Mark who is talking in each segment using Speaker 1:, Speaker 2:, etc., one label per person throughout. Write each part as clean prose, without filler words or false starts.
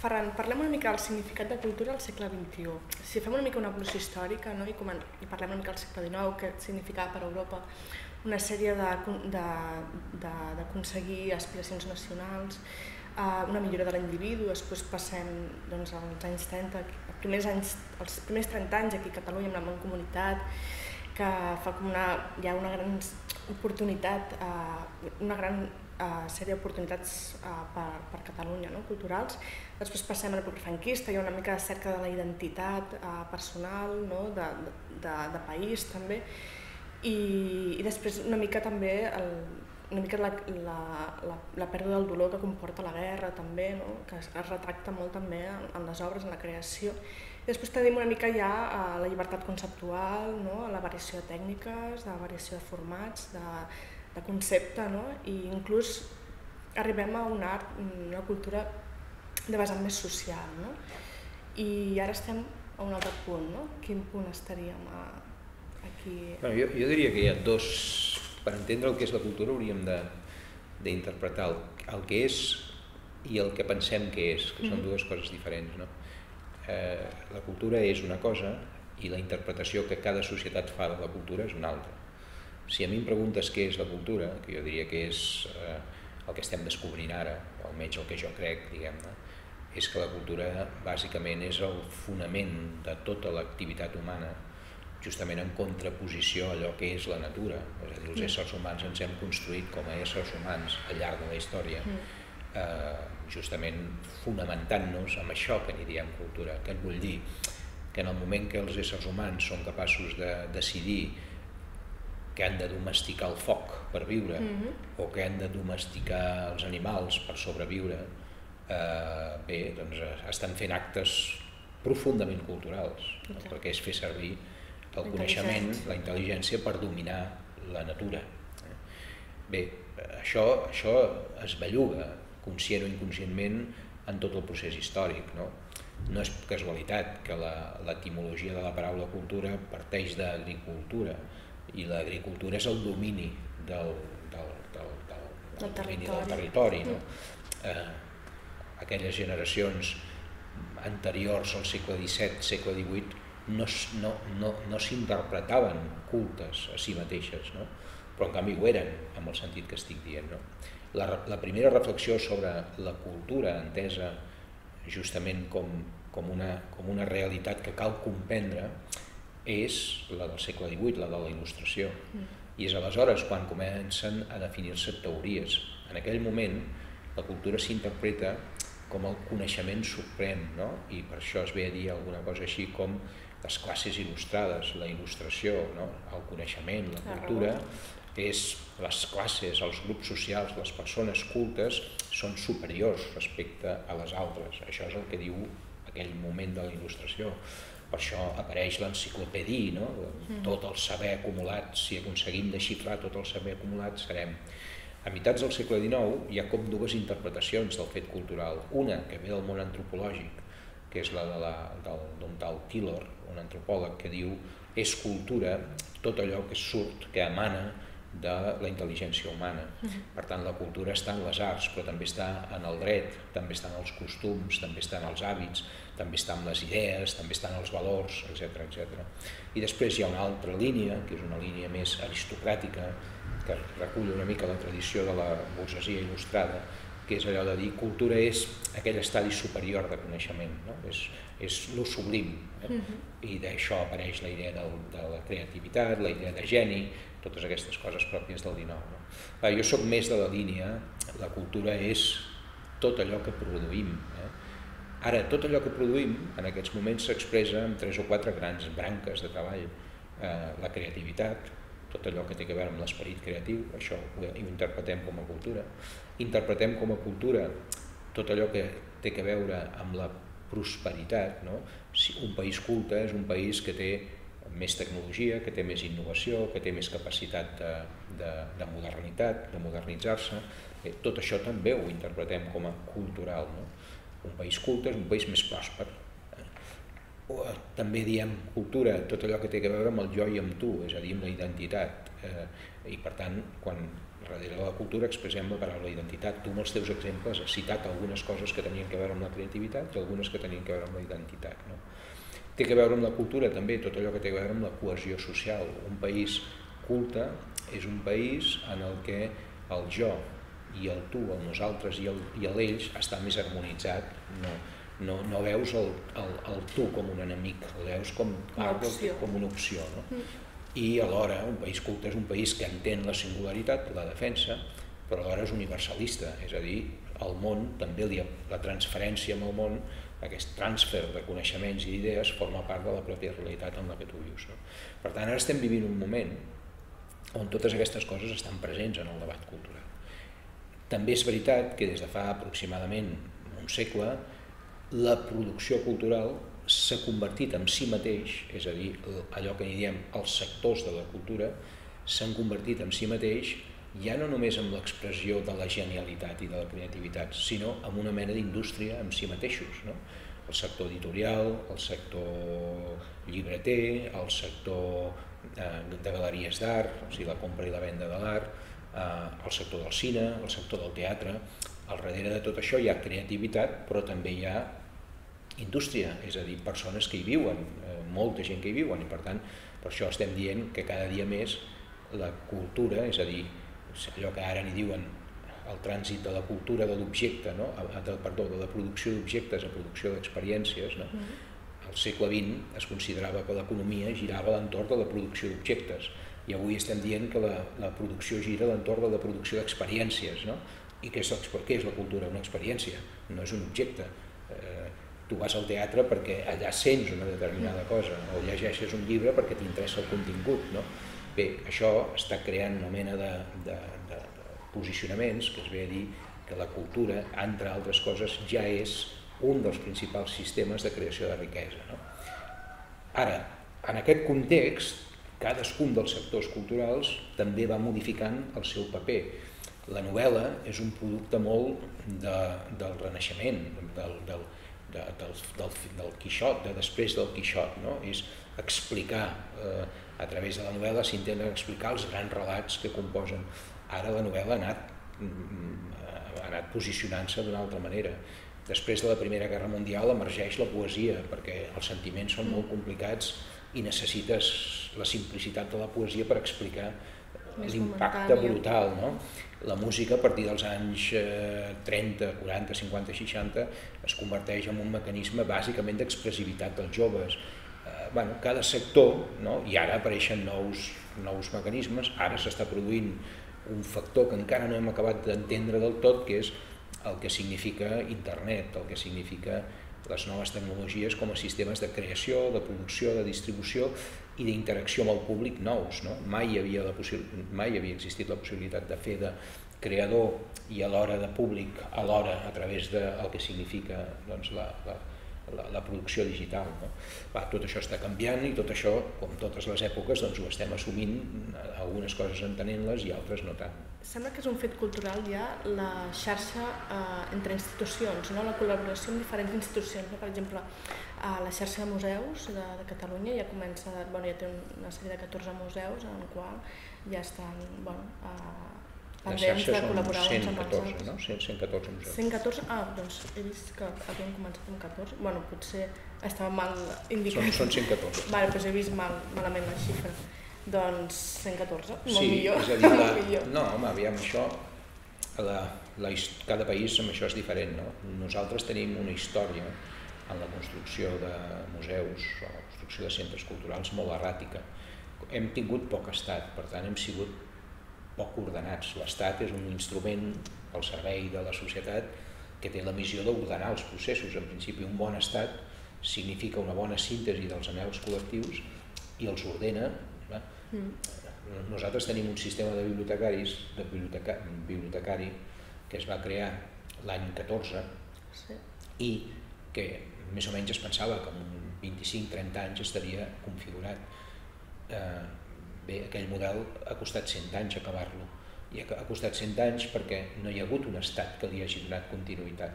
Speaker 1: Ferran, parlem una mica del significat de cultura al segle XXI. Si fem una mica una evolució històrica, no? I parlem una mica del segle XIX, què significava per Europa una sèrie d'aconseguir aspiracions nacionals, una millora de l'individu, després passem als anys 30, els primers 30 anys aquí a Catalunya amb la Mancomunitat, que fa com hi ha una gran oportunitat, una gran sèrie d'oportunitats per Catalunya, culturals. Després passem a l'època franquista, hi ha una mica de cerca de la identitat personal, de país també, i després una mica també la pèrdua del dolor que comporta la guerra també, que es retracta molt també en les obres, en la creació. I després tenim una mica ja la llibertat conceptual, la variació de tècniques, la variació de formats, de concepte, i inclús arribem a un art, una cultura de vessant més social. I ara estem a un altre punt, quin punt estaríem aquí?
Speaker 2: Jo diria que hi ha dos, per entendre el que és la cultura hauríem d'interpretar el que és i el que pensem que és, que són dues coses diferents. La cultura és una cosa i la interpretació que cada societat fa de la cultura és una altra. Si a mi em preguntes què és la cultura, que jo diria que és el que estem descobrint ara, o almenys el que jo crec, diguem-ne, és que la cultura bàsicament és el fonament de tota l'activitat humana, justament en contraposició a allò que és la natura. És a dir, els éssers humans ens hem construït com a éssers humans al llarg de la història, justament fonamentant-nos amb això que n'hi diem cultura. Què et vull dir? Que en el moment que els éssers humans són capaços de decidir que han de domesticar el foc per viure o que han de domesticar els animals per sobreviure, bé, doncs estan fent actes profundament culturals, perquè és fer servir el coneixement, la intel·ligència per dominar la natura. Bé, això es belluga, conscient o inconscientment, en tot el procés històric. No és casualitat que l'etimologia de la paraula cultura parteix d'agricultura, i l'agricultura és el domini del territori. Aquelles generacions anteriors al segle XVII, segle XVIII, no s'interpretaven cultes a si mateixes, però en canvi ho eren, amb el sentit que estic dient. La primera reflexió sobre la cultura entesa justament com una realitat que cal comprendre és la del segle XVIII, la de la Il·lustració. I és aleshores quan comencen a definir-se teories. En aquell moment la cultura s'interpreta com el coneixement suprem, i per això es ve a dir alguna cosa així com les classes il·lustrades, la il·lustració, el coneixement, la cultura, és les classes, els grups socials, les persones cultes són superiors respecte a les altres. Això és el que diu aquell moment de la il·lustració. Per això apareix l'enciclopèdia, tot el saber acumulat. Si aconseguim desxifrar tot el saber acumulat, serem. A meitats del segle XIX hi ha com dues interpretacions del fet cultural. Una que ve del món antropològic, que és la d'un tal Taylor, un antropòleg, que diu és cultura tot allò que surt, que emana de la intel·ligència humana. Per tant, la cultura està en les arts, però també està en el dret, també està en els costums, també està en els hàbits, també està en les idees, també està en els valors, etc. I després hi ha una altra línia, que és una línia més aristocràtica, que recull una mica la tradició de la burgesia il·lustrada, que és allò de dir cultura és aquell estadi superior de coneixement, és lo sublim. I d'això apareix la idea de la creativitat, la idea de geni, totes aquestes coses pròpies del XIX. Jo soc més de la línia, la cultura és tot allò que produïm. Ara, tot allò que produïm en aquests moments s'expressa en 3 o 4 grans branques de treball. La creativitat, tot allò que té a veure amb l'esperit creatiu, això ho interpretem com a cultura. Interpretem com a cultura tot allò que té a veure amb la prosperitat. Un país culte és un país que té més tecnologia, que té més innovació, que té més capacitat de modernitat, de modernitzar-se. Tot això també ho interpretem com a cultural. Un país culte és un país més pròsper. També diem cultura, tot allò que té a veure amb el jo i amb tu, és a dir, amb la identitat. I per tant, quan darrere de la cultura expressem la paraula identitat, tu amb els teus exemples has citat algunes coses que tenien a veure amb la creativitat i algunes que tenien a veure amb la identitat. No? Té a veure amb la cultura també, tot allò que té a veure amb la cohesió social. Un país culte és un país en el que el jo i el tu, el nosaltres i l'ells està més harmonitzat. No veus el tu com un enemic, el veus com una opció. No? I alhora un país culte és un país que entén la singularitat, la defensa, però alhora és universalista, és a dir, el món, també la transferència amb el món, aquest transfer de coneixements i d'idees forma part de la pròpia realitat en la que tu vius. No? Per tant, ara estem vivint un moment on totes aquestes coses estan presents en el debat cultural. També és veritat que des de fa aproximadament un segle la producció cultural s'ha convertit en si mateix, és a dir, allò que en diem els sectors de la cultura, s'han convertit en si mateix ja no només en l'expressió de la genialitat i de la creativitat, sinó en una mena d'indústria en si mateixos. No? El sector editorial, el sector llibreter, el sector de galeries d'art, o sigui, la compra i la venda de l'art, el sector del cine, el sector del teatre. Al darrere de tot això hi ha creativitat, però també hi ha indústria, és a dir, persones que hi viuen, molta gent que hi viuen, i per tant, per això estem dient que cada dia més la cultura, és a dir, allò que ara n'hi diuen el trànsit de la cultura de l'objecte, no? De la producció d'objectes a producció d'experiències, no? Al segle XX es considerava que l'economia girava a l'entorn de la producció d'objectes, i avui estem dient que la producció gira a l'entorn de la producció d'experiències, no? I què és la cultura? Una experiència, no és un objecte. Tu vas al teatre perquè allà sents una determinada cosa, o llegeixes un llibre perquè t'interessa el contingut. No? Bé, això està creant una mena de posicionaments que es ve a dir que la cultura, entre altres coses, ja és un dels principals sistemes de creació de riquesa. No? Ara, en aquest context, cadascun dels sectors culturals també va modificant el seu paper. La novel·la és un producte molt del Renaixement, del Quixot, de després del Quixot, no? És explicar, a través de la novel·la s'intenten explicar els grans relats que composen. Ara la novel·la ha anat posicionant-se d'una altra manera. Després de la Primera Guerra Mundial emergeix la poesia, perquè els sentiments són molt complicats i necessites la simplicitat de la poesia per explicar l'impacte brutal. No? La música, a partir dels anys 30, 40, 50, 60, es converteix en un mecanisme bàsicament d'expressivitat dels joves. Cada sector, no? I ara apareixen nous mecanismes, ara s'està produint un factor que encara no hem acabat d'entendre del tot, que és el que significa internet, el que significa les noves tecnologies com a sistemes de creació, de producció, de distribució i d'interacció amb el públic nous. No? Mai havia existit la possibilitat de fer de creador i alhora de públic, alhora a través del que significa doncs, la producció digital. No? Tot això està canviant i tot això, com totes les èpoques, doncs, ho estem assumint, algunes coses entenent-les i altres no tant.
Speaker 1: Sembla que és un fet cultural ja la xarxa entre institucions, no? La col·laboració amb diferents institucions. No? Per exemple, la xarxa de museus de Catalunya ja comença, ja té una sèrie de 14 museus en el qual ja estan pendents de col·laborar uns amb els altres.
Speaker 2: No? 114 museus.
Speaker 1: 114? Doncs he vist que havien començat amb 14. Potser estava mal indicat.
Speaker 2: Són 114.
Speaker 1: Doncs he vist malament la xifra. Doncs 114, molt millor.
Speaker 2: És a dir, no, home, aviam, això, cada país amb això és diferent. No? Nosaltres tenim una història en la construcció de museus o la construcció de centres culturals molt erràtica. Hem tingut poc estat, per tant hem sigut poc ordenats. L'estat és un instrument al servei de la societat que té la missió d'ordenar els processos. En principi, un bon estat significa una bona síntesi dels anhels col·lectius i els ordena. Nosaltres tenim un sistema de bibliotecari que es va crear l'any 14 i que més o menys es pensava que en 25-30 anys estaria configurat. Bé, aquell model ha costat 100 anys acabar-lo, i ha costat 100 anys perquè no hi ha hagut un estat que li hagi donat continuïtat.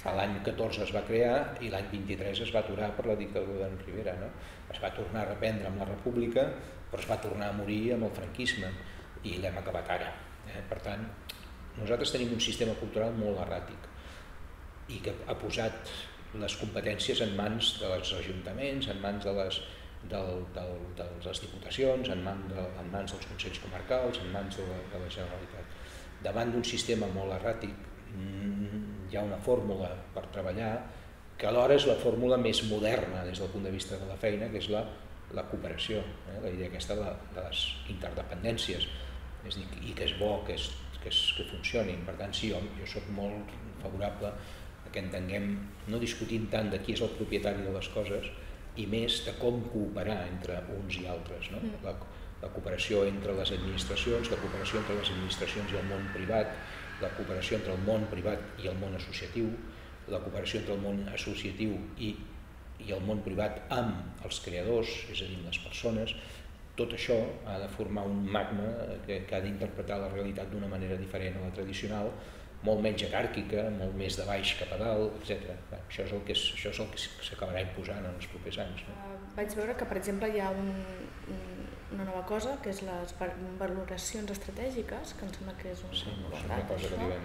Speaker 2: L'any 14 es va crear i l'any 23 es va aturar per la dictadura d'en Rivera. Es va tornar a reprendre amb la República, però es va tornar a morir amb el franquisme i l'hem acabat ara. Per tant, nosaltres tenim un sistema cultural molt erràtic i que ha posat les competències en mans dels ajuntaments, en mans de les diputacions, en mans dels consells comarcals, en mans de la Generalitat. Davant d'un sistema molt erràtic hi ha una fórmula per treballar que alhora és la fórmula més moderna des del punt de vista de la feina, que és la cooperació, la idea aquesta de les interdependències, i que és bo que funcionin. Per tant, sí, jo soc molt favorable a que entenguem, no discutint tant de qui és el propietari de les coses i més de com cooperar entre uns i altres. La cooperació entre les administracions, la cooperació entre les administracions i el món privat, la cooperació entre el món privat i el món associatiu, la cooperació entre el món associatiu i el món privat amb els creadors, és a dir, les persones. Tot això ha de formar un magma que ha d'interpretar la realitat d'una manera diferent a la tradicional, molt menys jeràrquica, molt més de baix cap a dalt, etc. Això és el que s'acabarà imposant en els propers anys.
Speaker 1: Vaig veure que, per exemple, hi ha una nova cosa, que és les valoracions estratègiques, que em sembla que és
Speaker 2: una cosa que diguem.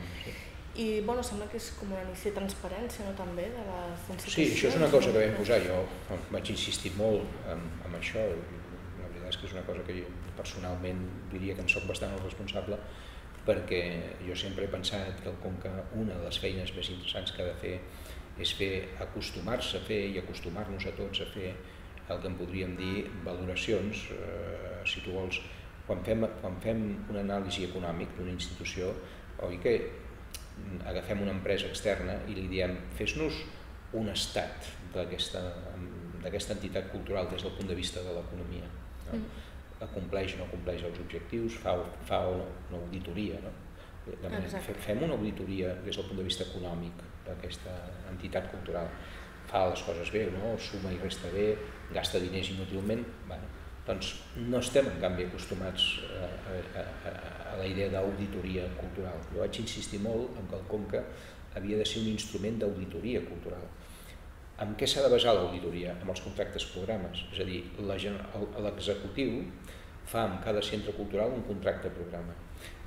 Speaker 1: I sembla que és com una inici de transparència, no, també, de les institucions.
Speaker 2: Sí, això és una cosa que vam posar. Jo vaig insistir molt en això. La veritat és que és una cosa que jo personalment diria que en soc bastant el responsable, perquè jo sempre he pensat que el Conca, una de les feines més interessants que ha de fer és acostumar-se a fer i acostumar-nos a tots a fer el que en podríem dir valoracions, si tu vols. Quan fem una anàlisi econòmic d'una institució, oi que agafem una empresa externa i li diem fes-nos un estat d'aquesta entitat cultural des del punt de vista de l'economia. Compleix o no compleix els objectius, fa una auditoria. Fem una auditoria des del punt de vista econòmic d'aquesta entitat cultural. Fa les coses bé, suma i resta bé, gasta diners inútilment. Doncs no estem, en canvi, acostumats a la idea d'auditoria cultural. Jo vaig insistir molt en que el Conca havia de ser un instrument d'auditoria cultural. En què s'ha de basar l'auditoria? En els contractes programes. És a dir, l'executiu fa amb cada centre cultural un contracte programa.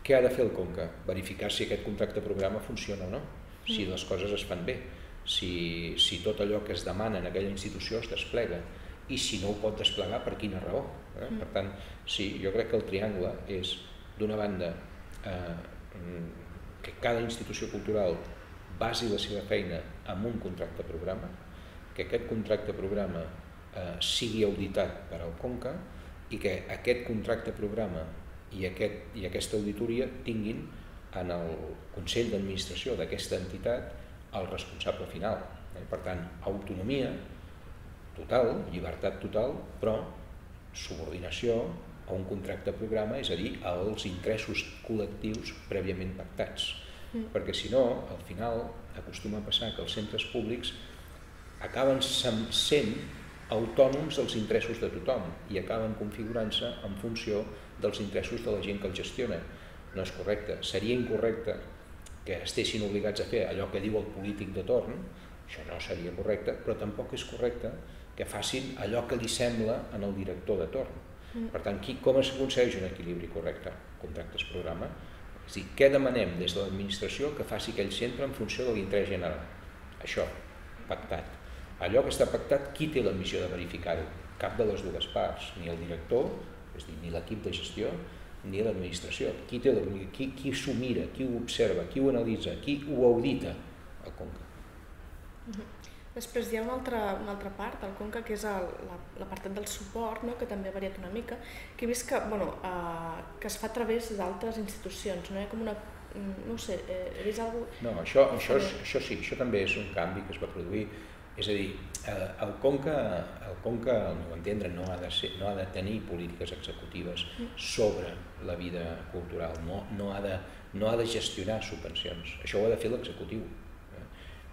Speaker 2: Què ha de fer el Conca? Verificar si aquest contracte programa funciona o no, si les coses es fan bé, si tot allò que es demana en aquella institució es desplega i si no ho pot desplegar, per quina raó. Per tant, sí, jo crec que el triangle és, d'una banda, que cada institució cultural basi la seva feina amb un contracte programa, que aquest contracte programa sigui auditat per al Conca i que aquest contracte programa i aquesta auditoria tinguin en el Consell d'Administració d'aquesta entitat el responsable final. Per tant, autonomia total, llibertat total, però subordinació a un contracte programa, és a dir, als interessos col·lectius prèviament pactats. Perquè si no, al final acostuma a passar que els centres públics acaben sent autònoms dels interessos de tothom i acaben configurant-se en funció dels interessos de la gent que els gestiona. No és correcte. Seria incorrecte que estessin obligats a fer allò que diu el polític de torn, això no seria correcte, però tampoc és correcte que facin allò que li sembla en el director de torn. Per tant, com s'aconsegueix un equilibri correcte? Contractes programa. És a dir, què demanem des de l'administració que faci aquell centre en funció de l'interès general? Això, pactat. Allò que està pactat, qui té la missió de verificar-ho? Cap de les dues parts, ni el director, és a dir, ni l'equip de gestió, ni l'administració. Qui s'ho mira, qui ho observa, qui ho analitza, qui ho audita? El Conca.
Speaker 1: Després hi ha una altra part del Conca, que és l'apartat del suport, que també ha variat una mica, que he vist que es fa a través d'altres institucions, no hi ha com una... no ho sé, he vist alguna cosa...
Speaker 2: No, això sí, això també és un canvi que es va produir. És a dir, el Conca, al meu entendre, no ha de tenir polítiques executives sobre la vida cultural, no ha de gestionar subvencions, això ho ha de fer l'executiu.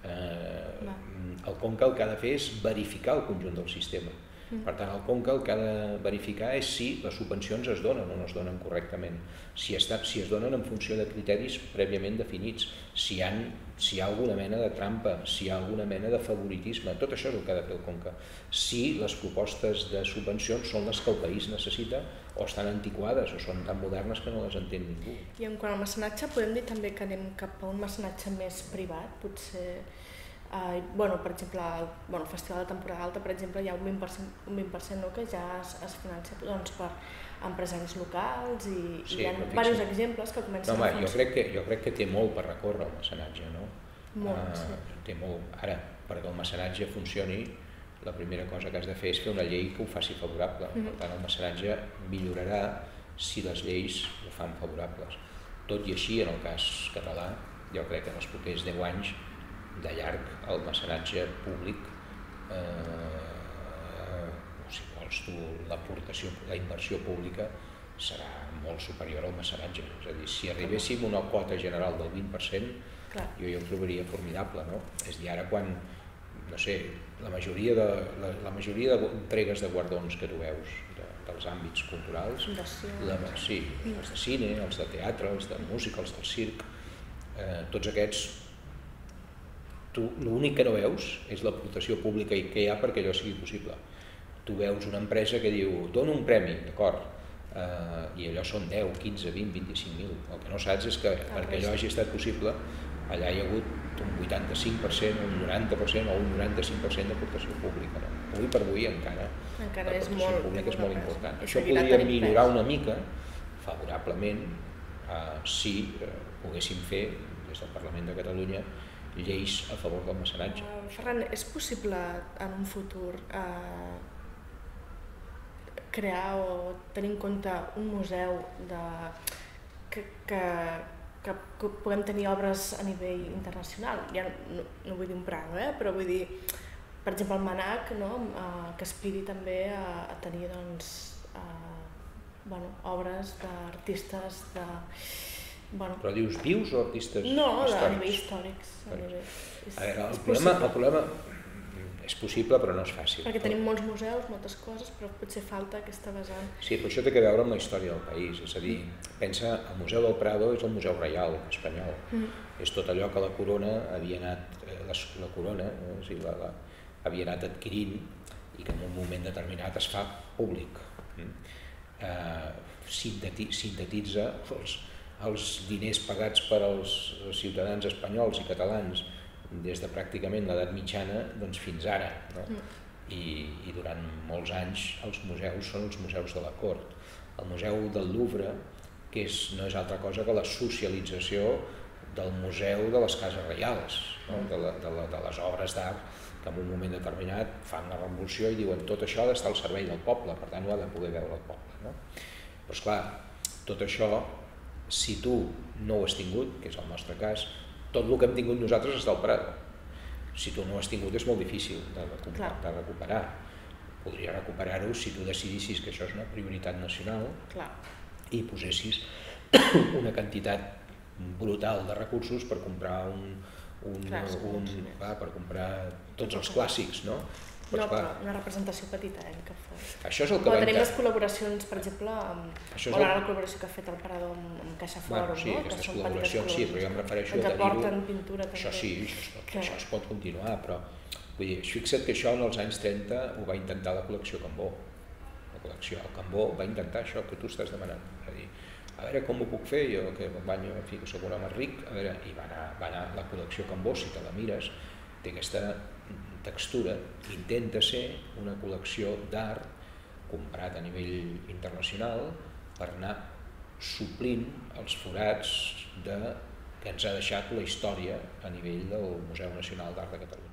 Speaker 2: El Conca el que ha de fer és verificar el conjunt del sistema. Per tant, el Conca el que ha de verificar és si les subvencions es donen o no es donen correctament, si es donen en funció de criteris prèviament definits, si hi ha alguna mena de trampa, si hi ha alguna mena de favoritisme, tot això és el que ha de fer el Conca. Si les propostes de subvencions són les que el país necessita o estan antiquades o són tan modernes que no les entén ningú.
Speaker 1: I en quant al mecenatge, podem dir també que anem cap a un mecenatge més privat, potser... per exemple, el Festival de Temporada Alta, per exemple, hi ha un 20% que ja es financia per empresaris locals i hi ha diversos exemples que comencen a
Speaker 2: funcionar. Jo crec que té molt per recórrer el mecenatge, no?
Speaker 1: Molt, sí.
Speaker 2: Té molt. Ara, perquè el mecenatge funcioni, la primera cosa que has de fer és fer una llei que ho faci favorable. Per tant, el mecenatge millorarà si les lleis ho fan favorables. Tot i així, en el cas català, jo crec que en els propers 10 anys de llarg el mecenatge públic, si vols tu, l'aportació, la inversió pública serà molt superior al mecenatge. És a dir, si arribéssim a una quota general del 20%, jo ja ho trobaria formidable, no? És a dir, ara quan, no sé, la majoria d'entregues de guardons que tu veus dels àmbits culturals, sí, els de cine, els de teatre, els de música, els del circ, tots aquests, tu l'únic que no veus és l'aportació pública que hi ha perquè allò sigui possible. Tu veus una empresa que diu, dona un premi, d'acord, i allò són 10, 15, 20, 25.000. El que no saps és que perquè allò hagi estat possible, allà hi ha hagut un 85%, un 90% o un 95% d'aportació pública. Avui per avui encara l'aportació pública és molt important. Això podria millorar una mica, favorablement, si poguéssim fer, des del Parlament de Catalunya, lleis a favor del mecenatge.
Speaker 1: Ferran, és possible en un futur crear o tenir en compte un museu que puguem tenir obres a nivell internacional? Ja no vull dir un Prado, però vull dir, per exemple, el MNAC, que aspiri també a tenir obres d'artistes de...
Speaker 2: Però dius vius o artistes històrics?
Speaker 1: No, a nivell històrics.
Speaker 2: A veure, el problema és possible però no és fàcil.
Speaker 1: Perquè tenim molts museus, moltes coses, però potser falta aquesta vessant.
Speaker 2: Sí, però això té a veure amb la història del país. És a dir, pensa, el Museu del Prado és el Museu Reial espanyol. És tot allò que la corona havia anat, havia anat adquirint i que en un moment determinat es fa públic. Sintetitza els diners pagats per als ciutadans espanyols i catalans des de pràcticament l'edat mitjana fins ara. I durant molts anys els museus són els museus de la cort. El Museu del Louvre, que no és altra cosa que la socialització del museu de les cases reials, de les obres d'art que en un moment determinat fan la revolució i diuen tot això ha d'estar al servei del poble, per tant ho ha de poder veure el poble. Però esclar, tot això, si tu no ho has tingut, que és el nostre cas, tot el que hem tingut nosaltres és del Prado. Si tu no ho has tingut és molt difícil de recuperar. Podria recuperar-ho si tu decidissis que això és una prioritat nacional i posessis una quantitat brutal de recursos per comprar per comprar tots els clàssics, no?
Speaker 1: No, però una representació petita, que fos.
Speaker 2: Això és el que va
Speaker 1: tenim les col·laboracions, per exemple, la col·laboració que ha fet el Parador amb Caixa Fòrum,
Speaker 2: sí, aquestes col·laboracions sí, però jo em refereixo a tenir-ho.
Speaker 1: Ens aporten pintura també.
Speaker 2: Això sí, això es pot continuar, però fixa't que això en els anys 30 ho va intentar la col·lecció Cambó. La col·lecció Cambó va intentar això que tu estàs demanant. És a dir, a veure com ho puc fer, jo que soc un home ric, i va anar la col·lecció Cambó, si te la mires, té aquesta textura, intenta ser una col·lecció d'art comprat a nivell internacional per anar suplint els forats que ens ha deixat la història a nivell del Museu Nacional d'Art de Catalunya.